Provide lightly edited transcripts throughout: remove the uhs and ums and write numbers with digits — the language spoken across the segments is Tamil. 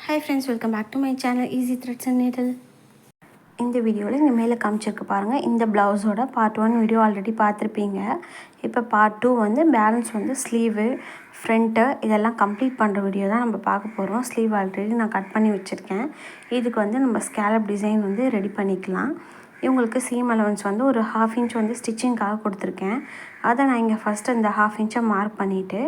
Hi friends, welcome back to my channel Easy Threads and Needle. இந்த வீடியோவில் இங்கே மேலே காமிச்சிருக்கு பாருங்கள். இந்த ப்ளவுஸோட பார்ட் 1 வீடியோ ஆல்ரெடி பார்த்துருப்பீங்க. இப்போ பார்ட் 2 வந்து பேலன்ஸ் வந்து ஸ்லீவு ஃப்ரண்ட்டு இதெல்லாம் கம்ப்ளீட் பண்ணுற வீடியோ தான் நம்ம பார்க்க போகிறோம். ஸ்லீவ் ஆல்ரெடி நான் கட் பண்ணி வச்சுருக்கேன். இதுக்கு வந்து நம்ம ஸ்கேலப் டிசைன் வந்து ரெடி பண்ணிக்கலாம். இவங்களுக்கு சீம் அலவன்ஸ் வந்து ஒரு 1/2 இன்ச் வந்து ஸ்டிச்சிங்காக கொடுத்துருக்கேன். அதை நான் இங்கே ஃபஸ்ட்டு இந்த 1/2 இன்ச்சை மார்க் பண்ணிவிட்டு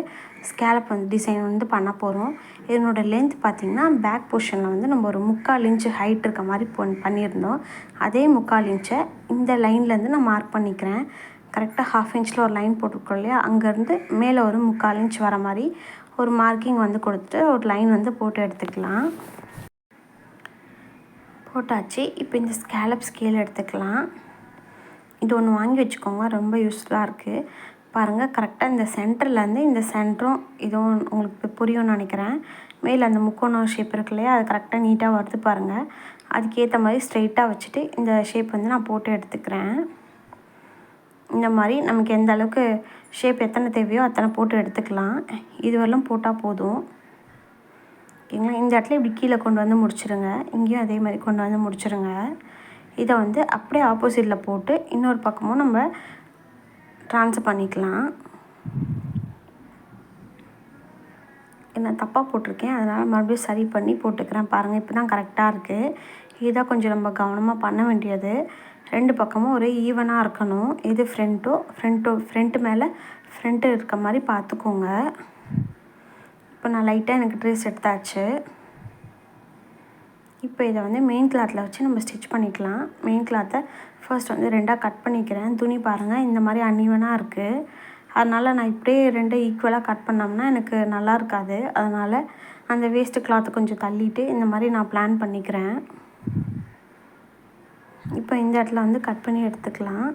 ஸ்கேலப் வந்து டிசைன் வந்து பண்ண போகிறோம். இதனோட லென்த் பார்த்திங்கன்னா பேக் போர்ஷனில் வந்து நம்ம ஒரு 3/4 இன்ச்சு ஹைட் இருக்க மாதிரி பண்ணியிருந்தோம். அதே 3/4 இன்ச்சை இந்த லைன்லேருந்து நான் மார்க் பண்ணிக்கிறேன். கரெக்டாக 1/2 இன்ச்சில் ஒரு லைன் போட்டிருக்கோம் இல்லையா, அங்கேருந்து மேலே ஒரு 3/4 இன்ச் வர மாதிரி ஒரு மார்க்கிங் வந்து கொடுத்துட்டு ஒரு லைன் வந்து போட்டு எடுத்துக்கலாம். போட்டாச்சு. இப்போ இந்த ஸ்கேலப் ஸ்கேல் எடுத்துக்கலாம். இது ஒன்று வாங்கி வச்சுக்கோங்க, ரொம்ப யூஸ்ஃபுல்லாக இருக்குது. பாருங்கள், கரெக்டாக இந்த சென்டர்லேருந்து இந்த சென்டரும் இதுவும் உங்களுக்கு புரியும்னு நினைக்கிறேன். மேலே அந்த முக்கோணம் ஷேப் இருக்கு இல்லையா, அது கரெக்டாக நீட்டாக வருது பாருங்கள். அதுக்கேற்ற மாதிரி ஸ்ட்ரெயிட்டாக வச்சுட்டு இந்த ஷேப் வந்து நான் போட்டு எடுத்துக்கிறேன். இந்த மாதிரி நமக்கு எந்த அளவுக்கு ஷேப் எத்தனை தேவையோ அத்தனை போட்டு எடுத்துக்கலாம். இதுவரையிலும் போட்டால் போதும். ஓகேங்களா. இந்த இடத்துல இப்படி கீழே கொண்டு வந்து முடிச்சிடுங்க. இங்கேயும் அதே மாதிரி கொண்டு வந்து முடிச்சிடுங்க. இதை வந்து அப்படியே ஆப்போசிட்டில் போட்டு இன்னொரு பக்கமும் நம்ம ட்ரான்ஸ்ஃபர் பண்ணிக்கலாம். நான் தப்பாக போட்டிருக்கேன், அதனால் மறுபடியும் சரி பண்ணி போட்டுக்கிறேன். பாருங்கள், இப்போ தான் கரெக்டாக இருக்குது. இதுதான் கொஞ்சம் நம்ம கவனமாக பண்ண வேண்டியது. 2 பக்கமும் ஒரே ஈவனாக இருக்கணும். இது ஃப்ரண்ட்டு மேலே ஃப்ரண்ட்டு இருக்க மாதிரி பார்த்துக்கோங்க. இப்போ நான் லைட்டாக எனக்கு ட்ரெஸ் எடுத்தாச்சு. இப்போ இதை வந்து மெயின் கிளாத்தில் வச்சு நம்ம ஸ்டிச் பண்ணிக்கலாம். மெயின் கிளாத்தை ஃபர்ஸ்ட் வந்து 2ஆக கட் பண்ணிக்கிறேன். துணி பாருங்கள் இந்த மாதிரி அன்ஈவனாக இருக்குது. அதனால் நான் இப்படியே 2 ஈக்குவலாக கட் பண்ணோம்னா எனக்கு நல்லா இருக்காது. அதனால் அந்த வேஸ்ட்டு கிளாத்தை கொஞ்சம் தள்ளிட்டு இந்த மாதிரி நான் பிளான் பண்ணிக்கிறேன். இப்போ இந்த இடத்துல வந்து கட் பண்ணி எடுத்துக்கலாம்.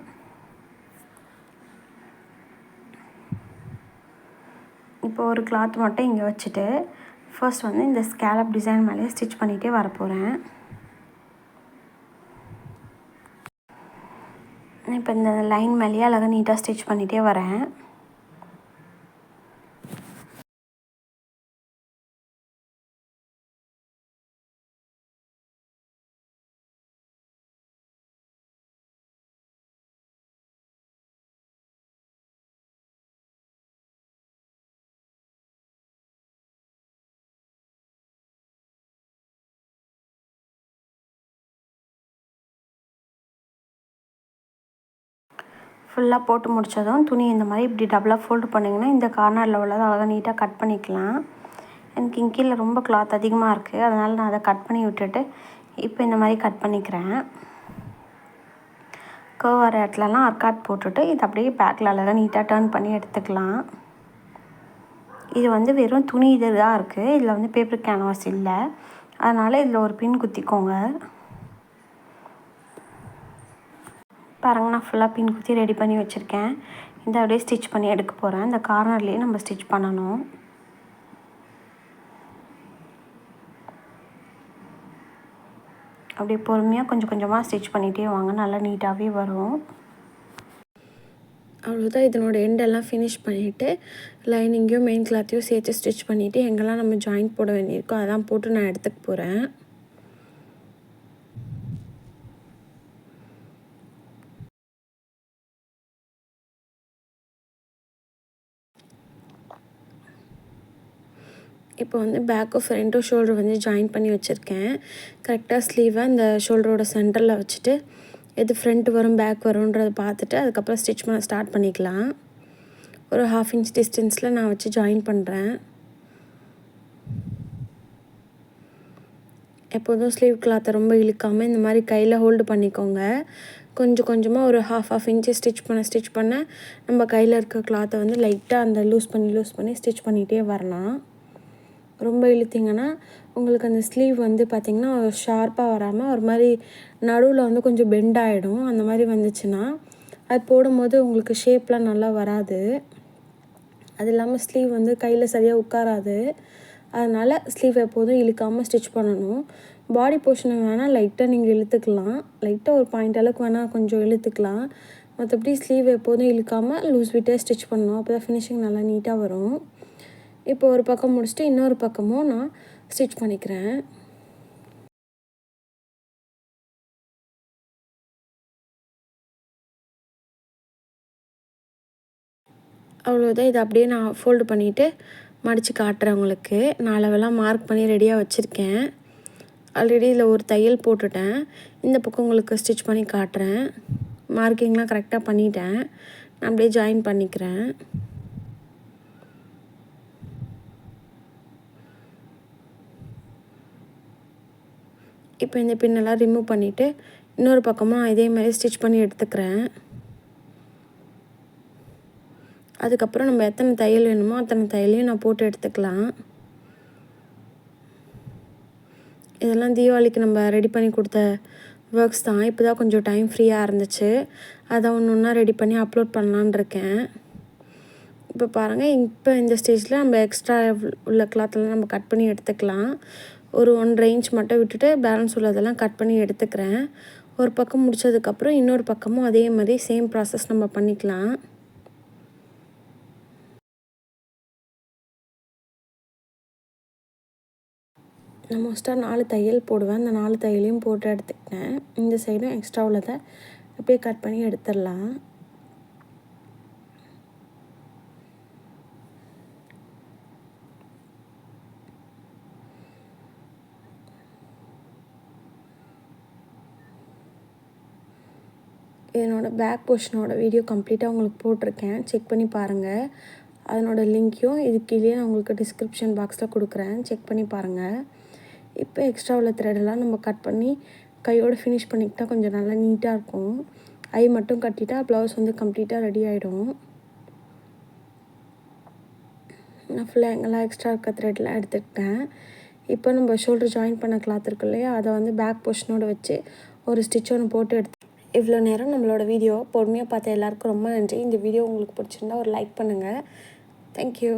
இப்போ ஒரு கிளாத் மட்டும் இங்கே வச்சுட்டு ஃபர்ஸ்ட் வந்து இந்த ஸ்கேலப் டிசைன் மேலேயே ஸ்டிச் பண்ணிகிட்டே வரப்போகிறேன். இப்போ இந்த லைன் மேலேயே அழகாக நீட்டாக ஸ்டிச் பண்ணிகிட்டே வரேன். ஃபுல்லாக போட்டு முடித்ததும் துணி இந்த மாதிரி இப்படி டபுளாக ஃபோல்டு பண்ணிங்கன்னா இந்த கார்னரில் உள்ளதை அழகாக நீட்டாக கட் பண்ணிக்கலாம். எனக்கு இங்கே கீழே ரொம்ப கிளாத் அதிகமாக இருக்குது, அதனால் நான் அதை கட் பண்ணி விட்டுட்டு இப்போ இந்த மாதிரி கட் பண்ணிக்கிறேன். கர்வ் வர இடத்துலலாம் அர்காட் போட்டுட்டு இது அப்படியே பேக்கில் அழகாக நீட்டாக டர்ன் பண்ணி எடுத்துக்கலாம். இது வந்து வெறும் துணி இது தான் இருக்குது, இதில் வந்து பேப்பர் கேன்வாஸ் இல்லை. அதனால் இதில் ஒரு பின் குத்திக்கோங்க. பாருங்கள், நான் ஃபுல்லாக பின் குத்தி ரெடி பண்ணி வச்சுருக்கேன். இந்த அப்படியே ஸ்டிச் பண்ணி எடுக்க போகிறேன். இந்த கார்னர்லேயே நம்ம ஸ்டிச் பண்ணணும். அப்படியே பொறுமையாக கொஞ்சம் கொஞ்சமாக ஸ்டிச் பண்ணிகிட்டே வாங்க, நல்லா நீட்டாகவே வரும். அவ்வளோதான். இதனோட எண்டெல்லாம் ஃபினிஷ் பண்ணிவிட்டு லைனிங்கையும் மெயின் கிளாத்தையும் சேர்த்து ஸ்டிச் பண்ணிவிட்டு எங்கெல்லாம் நம்ம ஜாயிண்ட் போட வேண்டியிருக்கோ அதெல்லாம் போட்டு நான் எடுத்துக்க போகிறேன். இப்போ வந்து பேக்கும் ஃப்ரண்ட்டும் ஷோல்டர் வந்து ஜாயின் பண்ணி வச்சுருக்கேன். கரெக்டாக ஸ்லீவை அந்த ஷோல்டரோட சென்டரில் வச்சுட்டு எது ஃப்ரண்ட் வரும் பேக் வரும்ன்றதை பார்த்துட்டு அதுக்கப்புறம் ஸ்டிச் பண்ண ஸ்டார்ட் பண்ணிக்கலாம். ஒரு 1/2 இன்ச் டிஸ்டன்ஸில் நான் வச்சு ஜாயின் பண்ணுறேன். எப்போதும் ஸ்லீவ் கிளாத்தை ரொம்ப இழுக்காமல் இந்த மாதிரி கையில் ஹோல்டு பண்ணிக்கோங்க. கொஞ்சம் கொஞ்சமாக ஒரு 1/2 இன்ச்சு ஸ்டிச் பண்ண நம்ம கையில் இருக்க கிளாத்தை வந்து லைட்டாக அந்த லூஸ் பண்ணி ஸ்டிச் பண்ணிகிட்டே வரலாம். ரொம்ப இழுத்திங்கன்னா உங்களுக்கு அந்த ஸ்லீவ் வந்து பார்த்திங்கன்னா ஷார்ப்பாக வராமல் ஒரு மாதிரி நடுவில் வந்து கொஞ்சம் பெண்ட் ஆகிடும். அந்த மாதிரி வந்துச்சுன்னா அது போடும்போது உங்களுக்கு ஷேப்லாம் நல்லா வராது. அது இல்லாமல் ஸ்லீவ் வந்து கையில் சரியாக உட்காராது. அதனால் ஸ்லீவ் எப்போதும் இழுக்காமல் ஸ்டிச் பண்ணணும். பாடி போர்ஷனை வேணால் லைட்டாக நீங்கள் இழுத்துக்கலாம். லைட்டாக ஒரு பாயிண்ட் அளவுக்கு வேணால் கொஞ்சம் இழுத்துக்கலாம். மற்றபடி ஸ்லீவ் எப்போதும் இழுக்காமல் லூஸ் விட்டே ஸ்டிச் பண்ணணும். அப்போ தான் ஃபினிஷிங் நல்லா நீட்டாக வரும். இப்போ ஒரு பக்கம் முடிச்சுட்டு இன்னொரு பக்கமும் நான் ஸ்டிச் பண்ணிக்கிறேன். அவ்வளோதான். இதை அப்படியே நான் ஃபோல்டு பண்ணிவிட்டு மடித்து காட்டுறேன் உங்களுக்கு. நான் அளவெல்லாம் மார்க் பண்ணி ரெடியாக வச்சுருக்கேன். ஆல்ரெடி இதில் ஒரு தையல் போட்டுட்டேன். இந்த பக்கம் உங்களுக்கு ஸ்டிச் பண்ணி காட்டுறேன். மார்க்கிங்லாம் கரெக்டாக பண்ணிட்டேன். நான் அப்படியே ஜாயின் பண்ணிக்கிறேன். இப்போ இந்த பின்னெல்லாம் ரிமூவ் பண்ணிவிட்டு இன்னொரு பக்கமும் நான் இதே மாதிரி ஸ்டிச் பண்ணி எடுத்துக்கிறேன். அதுக்கப்புறம் நம்ம எத்தனை தையல் வேணுமோ அத்தனை தையலையும் நான் போட்டு எடுத்துக்கலாம். இதெல்லாம் தீபாவளிக்கு நம்ம ரெடி பண்ணி கொடுத்த ஒர்க்ஸ் தான். இப்போ தான் கொஞ்சம் டைம் ஃப்ரீயாக இருந்துச்சு. அதை ஒன்று ஒன்றா ரெடி பண்ணி அப்லோட் பண்ணலான்னு இருக்கேன். இப்போ பாருங்கள், இப்போ இந்த ஸ்டேஜில் நம்ம எக்ஸ்ட்ரா உள்ள கிளாத்தெல்லாம் நம்ம கட் பண்ணி எடுத்துக்கலாம். ஒரு 1.5 இன்ச் மட்டும் விட்டுட்டு பேலன்ஸ் உள்ளதெல்லாம் கட் பண்ணி எடுத்துக்கிறேன். ஒரு பக்கம் முடித்ததுக்கப்புறம் இன்னொரு பக்கமும் அதே மாதிரி சேம் ப்ராசஸ் நம்ம பண்ணிக்கலாம். நான் மோஸ்ட்டாக 4 தையல் போடுவேன். அந்த 4 தையலையும் போட்டு எடுத்துக்கிட்டேன். இந்த சைடும் எக்ஸ்ட்ரா உள்ளதை அப்படியே கட் பண்ணி எடுத்துடலாம். என்னோடய பேக் போர்ஷனோட வீடியோ கம்ப்ளீட்டாக உங்களுக்கு போட்டிருக்கேன். செக் பண்ணி பாருங்கள். அதனோட லிங்க்கையும் இது கீழே நான் உங்களுக்கு டிஸ்கிரிப்ஷன் பாக்ஸில் கொடுக்குறேன். செக் பண்ணி பாருங்கள். இப்போ எக்ஸ்ட்ரா உள்ள த்ரெடெல்லாம் நம்ம கட் பண்ணி கையோடு ஃபினிஷ் பண்ணிக்கிட்டால் கொஞ்சம் நல்லா நீட்டாக இருக்கும். ஐ மட்டும் கட்டிட்டா ப்ளவுஸ் வந்து கம்ப்ளீட்டாக ரெடி ஆகிடும். நான் ஃபுல்லாக எங்கெல்லாம் எக்ஸ்ட்ரா இருக்க த்ரெட்லாம் எடுத்துக்கிட்டேன். இப்போ நம்ம ஷோல்டர் ஜாயின் பண்ண கிளாத் இருக்கு இல்லையா, அதை வந்து பேக் போர்ஷனோடு வச்சு ஒரு ஸ்டிச் ஒன்று போட்டு இவ்வளோ நேரம் நம்மளோட வீடியோ பொறுமையாக பார்த்த எல்லாருக்கும் ரொம்ப நன்றி. இந்த வீடியோ உங்களுக்கு பிடிச்சிருந்தா ஒரு லைக் பண்ணுங்கள். தேங்க்யூ.